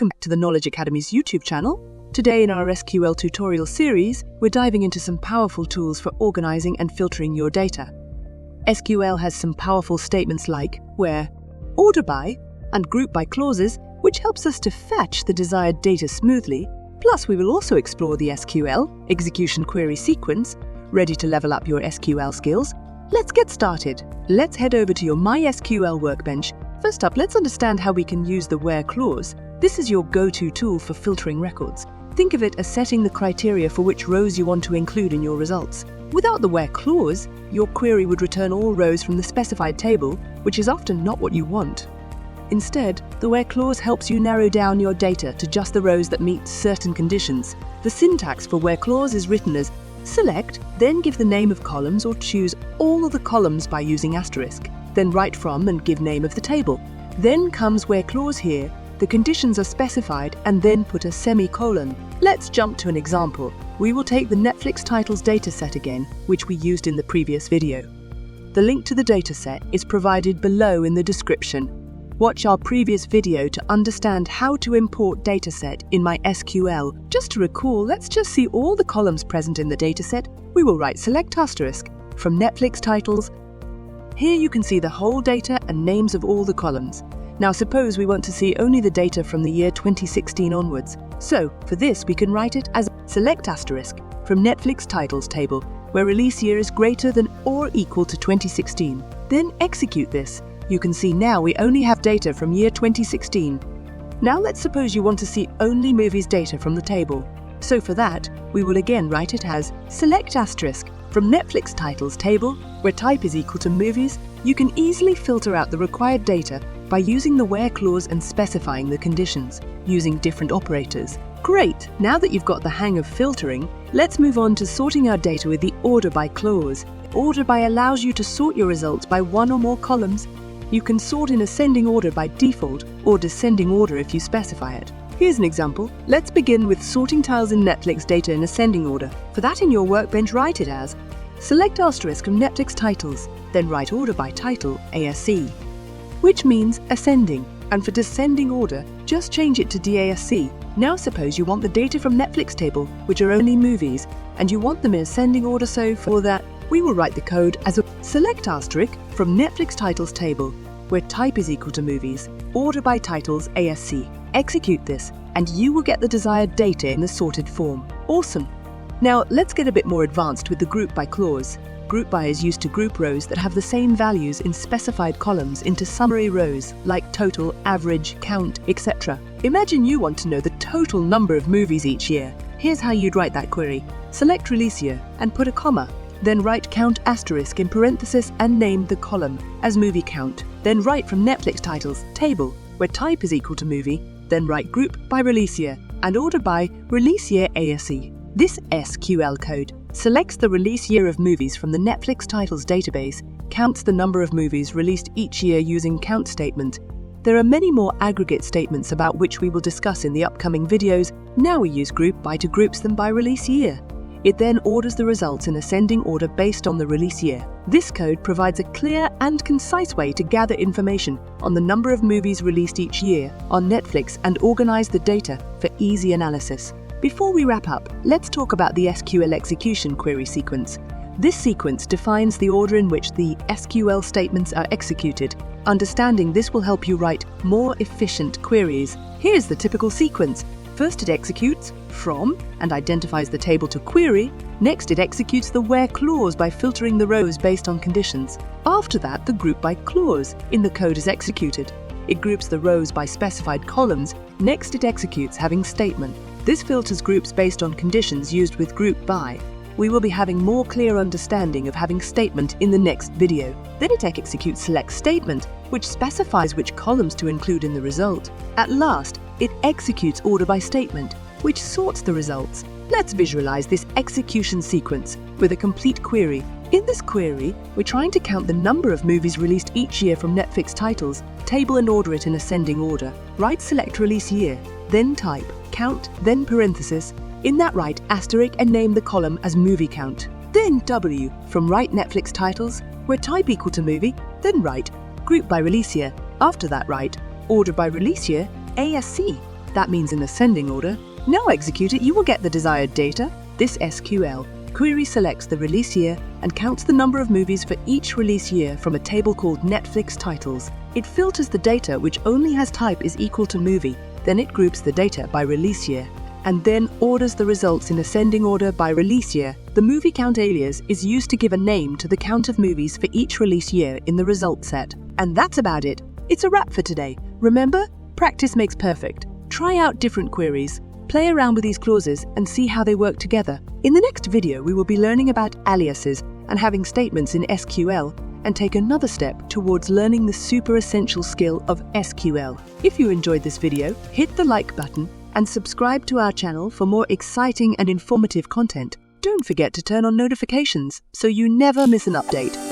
Welcome to the Knowledge Academy's YouTube channel. Today in our SQL tutorial series, we're diving into some powerful tools for organizing and filtering your data. SQL has some powerful statements like where, order by, and group by clauses, which helps us to fetch the desired data smoothly. Plus, we will also explore the SQL execution query sequence, ready to level up your SQL skills. Let's get started. Let's head over to your MySQL workbench. First up, let's understand how we can use the where clause. This is your go-to tool for filtering records. Think of it as setting the criteria for which rows you want to include in your results. Without the where clause, your query would return all rows from the specified table, which is often not what you want. Instead, the where clause helps you narrow down your data to just the rows that meet certain conditions. The syntax for where clause is written as select, then give the name of columns or choose all of the columns by using asterisk, then write from and give name of the table. Then comes where clause here. The conditions are specified and then put a semicolon. Let's jump to an example. We will take the Netflix titles dataset again, which we used in the previous video. The link to the dataset is provided below in the description. Watch our previous video to understand how to import dataset in MySQL. Just to recall, let's just see all the columns present in the dataset. We will write select asterisk from Netflix titles. Here you can see the whole data and names of all the columns. Now suppose we want to see only the data from the year 2016 onwards. So for this we can write it as select asterisk from Netflix titles table where release year is greater than or equal to 2016. Then execute this. You can see now we only have data from year 2016. Now let's suppose you want to see only movies data from the table. So for that, we will again write it as select asterisk from Netflix titles table where type is equal to movies. You can easily filter out the required data by using the where clause and specifying the conditions, using different operators. Great! Now that you've got the hang of filtering, let's move on to sorting our data with the order by clause. Order by allows you to sort your results by one or more columns. You can sort in ascending order by default or descending order if you specify it. Here's an example. Let's begin with sorting tiles in Netflix data in ascending order. For that in your workbench, write it as select asterisk from Netflix titles, then write order by title, ASC, which means ascending, and for descending order, just change it to DASC. Now suppose you want the data from Netflix table, which are only movies, and you want them in ascending order, so for that, we will write the code as a select asterisk from Netflix titles table, where type is equal to movies, order by titles, ASC. Execute this, and you will get the desired data in the sorted form. Awesome! Now let's get a bit more advanced with the group by clause. Group by is used to group rows that have the same values in specified columns into summary rows like total, average, count, etc. Imagine you want to know the total number of movies each year. Here's how you'd write that query. Select release year and put a comma. Then write count asterisk in parenthesis and name the column as movie count. Then write from Netflix titles table where type is equal to movie. Then write group by release year and order by release year ASC. This SQL code selects the release year of movies from the Netflix titles database, counts the number of movies released each year using count statement. There are many more aggregate statements about which we will discuss in the upcoming videos. Now we use group by to groups them by release year. It then orders the results in ascending order based on the release year. This code provides a clear and concise way to gather information on the number of movies released each year on Netflix and organize the data for easy analysis. Before we wrap up, let's talk about the SQL execution query sequence. This sequence defines the order in which the SQL statements are executed. Understanding this will help you write more efficient queries. Here's the typical sequence. First, it executes from and identifies the table to query. Next, it executes the where clause by filtering the rows based on conditions. After that, the group by clause in the code is executed. It groups the rows by specified columns. Next, it executes having statement. This filters groups based on conditions used with group by. We will be having more clear understanding of having statement in the next video. Then it executes select statement, which specifies which columns to include in the result. At last, it executes order by statement, which sorts the results. Let's visualize this execution sequence with a complete query. In this query, we're trying to count the number of movies released each year from Netflix titles, table and order it in ascending order. Write select release year, then type count, then parenthesis. In that write asterisk and name the column as movie count. Then W from write Netflix titles, where type equal to movie, then write group by release year. After that write order by release year, ASC. That means in ascending order. Now execute it, you will get the desired data. This SQL query selects the release year and counts the number of movies for each release year from a table called Netflix titles. It filters the data which only has type is equal to movie, then it groups the data by release year, and then orders the results in ascending order by release year. The movie count alias is used to give a name to the count of movies for each release year in the result set. And that's about it. It's a wrap for today. Remember, practice makes perfect. Try out different queries, play around with these clauses and see how they work together. In the next video, we will be learning about aliases and having statements in SQL, and take another step towards learning the super essential skill of SQL. If you enjoyed this video, hit the like button and subscribe to our channel for more exciting and informative content. Don't forget to turn on notifications so you never miss an update.